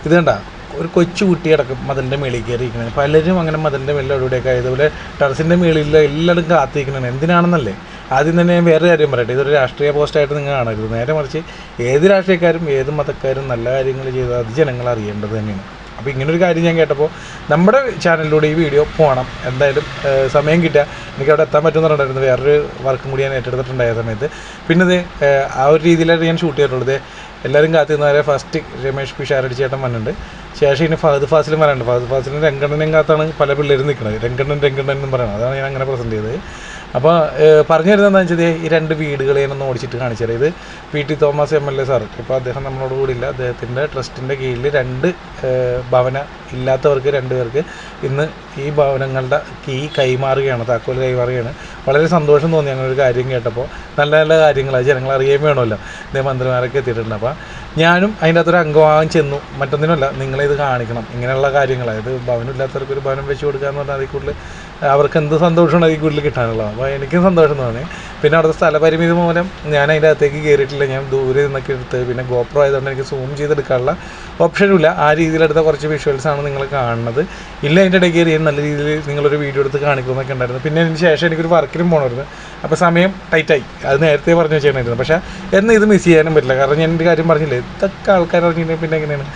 ഇത് കണ്ട ഒരു കൊച്ചു കുട്ടി അടക്കം മതിലിൻ്റെ മേളിൽ കയറിയിരിക്കുന്നത്. പലരും അങ്ങനെ മതിലിൻ്റെ മേളിൽ എവിടെയൊക്കെ ഇതുപോലെ ടെറസിൻ്റെ മേളിൽ എല്ലാവരും കാത്തിരിക്കുന്നത് എന്തിനാണെന്നല്ലേ. ആദ്യം തന്നെ ഞാൻ വേറെ കാര്യം പറയട്ടെ, ഇതൊരു രാഷ്ട്രീയ പോസ്റ്റായിട്ട് നിങ്ങൾ കാണരുത്. നേരെ മറിച്ച് ഏത് രാഷ്ട്രീയക്കാരും ഏത് മതക്കാരും നല്ല കാര്യങ്ങൾ ചെയ്താൽ അത് ജനങ്ങൾ അറിയേണ്ടത് തന്നെയാണ്. അപ്പോൾ ഇങ്ങനൊരു കാര്യം ഞാൻ കേട്ടപ്പോൾ നമ്മുടെ ചാനലിലൂടെ ഈ വീഡിയോ പോകണം, എന്തായാലും സമയം കിട്ടുക എനിക്ക് അവിടെ എത്താൻ പറ്റുമെന്ന് പറഞ്ഞിട്ടുണ്ടായിരുന്നു. വേറൊരു വർക്കും കൂടി ഞാൻ ഏറ്റെടുത്തിട്ടുണ്ടായ സമയത്ത് പിന്നെ ഇത് ആ ഒരു രീതിയിലായിട്ട് ഞാൻ ഷൂട്ട് ചെയ്തിട്ടുള്ളത്. എല്ലാവരും കാത്തിരുന്നവരെ ഫസ്റ്റ് രമേഷ് പിഷാരടി ചേട്ടൻ വന്നിട്ടുണ്ട്. ശേഷം ഇനി ഫഹദ് ഫാസിലും വരാനുണ്ട്. ഫഹദ് ഫാസിലും രംഗണ്ണനെയും കാത്താണ് പല പിള്ളേരും നിൽക്കുന്നത്. രംഗണ്ണൻ എന്നും പറയുന്നത്, അതാണ് ഞാൻ അങ്ങനെ പ്രസൻറ്റ് ചെയ്തത്. അപ്പോൾ പറഞ്ഞു തരുന്നത് എന്താണെന്ന് വെച്ചാൽ ഈ 2 വീടുകളെ ഒന്ന് ഓടിച്ചിട്ട് കാണിച്ചു തരാം. ഇത് PT തോമസ് MLA സാർ, ഇപ്പോൾ അദ്ദേഹം നമ്മളോട് കൂടിയില്ല. അദ്ദേഹത്തിൻ്റെ ട്രസ്റ്റിൻ്റെ കീഴിൽ 2 ഭവന ഇല്ലാത്തവർക്ക് 2 പേർക്ക് ഇന്ന് ഈ ഭവനങ്ങളുടെ കൈമാറുകയാണ്, താക്കോൽ കൈമാറുകയാണ്. വളരെ സന്തോഷം തോന്നി അങ്ങനെ ഒരു കാര്യം കേട്ടപ്പോൾ. നല്ല നല്ല കാര്യങ്ങളാണ്, ജനങ്ങൾ അറിയാൻ വേണമല്ലോ. ഇതേ മന്ത്രിമാരൊക്കെ എത്തിയിട്ടുണ്ട്. അപ്പോൾ ഞാനും അതിൻ്റെ അകത്തൊരു അംഗമാകാൻ ചെന്നു. മറ്റൊന്നിനുമല്ല, നിങ്ങളിത് കാണിക്കണം. ഇങ്ങനെയുള്ള കാര്യങ്ങൾ, അതായത് ഭവനമില്ലാത്തവർക്ക് ഒരു ഭവനം വെച്ച് കൊടുക്കുക എന്ന് പറഞ്ഞാൽ അതിൽ കൂടുതൽ അവർക്ക് എന്ത് സന്തോഷമാണ് അതിൽ കൂടുതൽ കിട്ടാനുള്ളത്. അപ്പോൾ എനിക്കും സന്തോഷം തോന്നി. പിന്നെ അവിടുത്തെ സ്ഥലപരിമിതി മൂലം ഞാൻ അതിൻ്റെ അകത്തേക്ക് കയറിയിട്ടില്ല. ഞാൻ ദൂരെ നിന്നൊക്കെ എടുത്ത്, പിന്നെ GoPro ആയതുകൊണ്ട് എനിക്ക് സൂം ചെയ്തെടുക്കാനുള്ള ഓപ്ഷനുമില്ല. ആ രീതിയിലെടുത്ത കുറച്ച് വിഷ്വൽസാണ് നിങ്ങൾ കാണുന്നത്. ഇല്ല അതിൻ്റെ ഇടയ്ക്ക് കയറി നല്ല രീതിയിൽ നിങ്ങളൊരു വീഡിയോ എടുത്ത് കാണിക്കുമെന്നൊക്കെ ഉണ്ടായിരുന്നു. പിന്നെ അതിന് ശേഷം എനിക്കൊരു വർക്കിനും പോകണമായിരുന്നു. അപ്പോൾ സമയം ടൈറ്റായി, അത് നേരത്തെ പറഞ്ഞു വെച്ചിട്ടുണ്ടായിരുന്നു. പക്ഷേ എന്ന് ഇത് മിസ് ചെയ്യാനും പറ്റില്ല. കാരണം ഞാൻ എൻ്റെ കാര്യം പറഞ്ഞില്ലേ, ഇതൊക്കെ ആൾക്കാർ അറിഞ്ഞിട്ടുണ്ടെങ്കിൽ പിന്നെ എങ്ങനെയാണ്.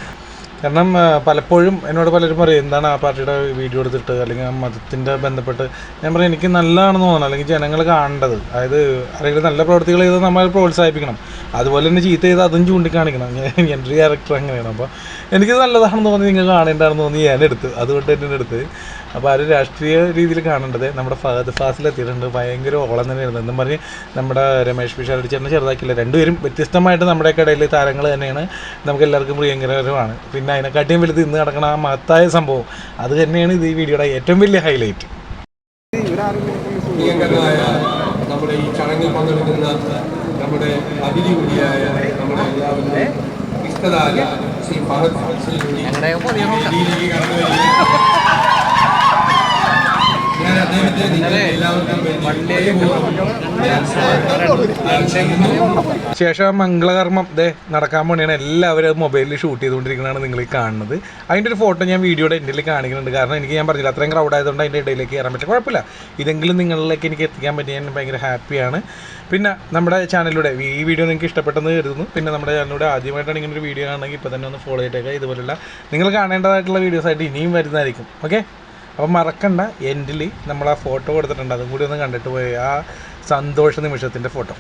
കാരണം പലപ്പോഴും എന്നോട് പലരും പറയും എന്താണ് ആ പാർട്ടിയുടെ വീഡിയോ എടുത്തിട്ട് അല്ലെങ്കിൽ ആ മതത്തിൻ്റെ ബന്ധപ്പെട്ട്. ഞാൻ പറയും എനിക്ക് നല്ലതാണെന്ന് തോന്നണം, അല്ലെങ്കിൽ ജനങ്ങൾ കാണേണ്ടത്. അതായത് ആരെങ്കിലും നല്ല പ്രവൃത്തികൾ ചെയ്ത് നമ്മൾ പ്രോത്സാഹിപ്പിക്കണം, അതുപോലെ തന്നെ ചീത്ത ചെയ്ത് അതും ചൂണ്ടിക്കാണിക്കണം. എൻ്റെ ഒരു ക്യാരക്ടർ അങ്ങനെയാണ്. അപ്പോൾ എനിക്കിത് നല്ലതാണെന്ന് തോന്നി, നിങ്ങൾ കാണേണ്ടതാണെന്ന് തോന്നി ഞാനെടുത്ത്, അതുകൊണ്ട് തന്നെ എടുത്ത്. അപ്പോൾ ആ ഒരു രാഷ്ട്രീയ രീതിയിൽ കാണേണ്ടത്. നമ്മുടെ ഫഹദ് ഫാസിലെത്തിയിട്ടുണ്ട്. ഭയങ്കര ഓളം തന്നെയായിരുന്നു. എന്നും പറഞ്ഞ് നമ്മുടെ രമേഷ് പിഷാരടി ചേട്ടനെ ചെറുതാക്കില്ല. 2 പേരും വ്യത്യസ്തമായിട്ട് നമ്മുടെയൊക്കെ ഇടയിൽ താരങ്ങൾ തന്നെയാണ്. നമുക്ക് എല്ലാവർക്കും പ്രിയങ്കരമാണ്. പിന്നെ അതിനെക്കാട്ടിയും വലുത് ഇന്ന് നടക്കുന്ന ആ മഹത്തായ സംഭവം, അത് തന്നെയാണ് ഇത് ഈ വീഡിയോയുടെ ഏറ്റവും വലിയ ഹൈലൈറ്റ്. പ്രിയങ്കരനായ നമ്മുടെ ഈ ചടങ്ങിൽ പങ്കെടുക്കുന്ന നമ്മുടെ അതിഥി കൂടിയായ നമ്മുടെ എല്ലാവരുടെയും ഇഷ്ടതാര ശ്രീ ഫഹദ് ഫാസിലിലേക്ക് കടന്നു വരികയാണ്. ഞാൻ അദ്ദേഹത്തെ എല്ലാവർക്കും ശേഷം മംഗളകർമ്മം നടക്കാൻ വേണ്ടിയാണ് എല്ലാവരും മൊബൈലിൽ ഷൂട്ട് ചെയ്തുകൊണ്ടിരിക്കുന്നതാണ് നിങ്ങൾ ഈ കാണുന്നത്. അതിൻ്റെ ഒരു ഫോട്ടോ ഞാൻ വീഡിയോയുടെ എൻ്റെ കാണിക്കുന്നുണ്ട്. കാരണം എനിക്ക് ഞാൻ പറഞ്ഞില്ല, അത്രയും ക്രൗഡ് ആയതുകൊണ്ട് അതിൻ്റെ ഇടയിലേക്ക് കയറാൻ പറ്റില്ല. കുഴപ്പമില്ല, ഇതെങ്കിലും നിങ്ങളിലേക്ക് എനിക്ക് എത്തിക്കാൻ പറ്റി ഞാൻ ഭയങ്കര ഹാപ്പിയാണ്. പിന്നെ നമ്മുടെ ചാനലിലൂടെ ഈ വീഡിയോ നിങ്ങൾക്ക് ഇഷ്ടപ്പെട്ടെന്ന് കരുതുന്നു. പിന്നെ നമ്മുടെ ചാനലിലൂടെ ആദ്യമായിട്ടാണ് ഇങ്ങനെ ഒരു വീഡിയോ കാണണമെങ്കിൽ ഇപ്പോൾ തന്നെ ഒന്ന് ഫോളോ ചെയ്തേക്കുക. ഇതുപോലുള്ള നിങ്ങൾ കാണേണ്ടതായിട്ടുള്ള വീഡിയോസായിട്ട് ഇനിയും വരുന്നതായിരിക്കും. ഓക്കെ, അപ്പോൾ മറക്കണ്ട, എൻഡിൽ നമ്മൾ ആ ഫോട്ടോ കൊടുത്തിട്ടുണ്ട്, അതും കൂടി ഒന്ന് കണ്ടിട്ട് പോയി ആ സന്തോഷ നിമിഷത്തിൻ്റെ ഫോട്ടോ.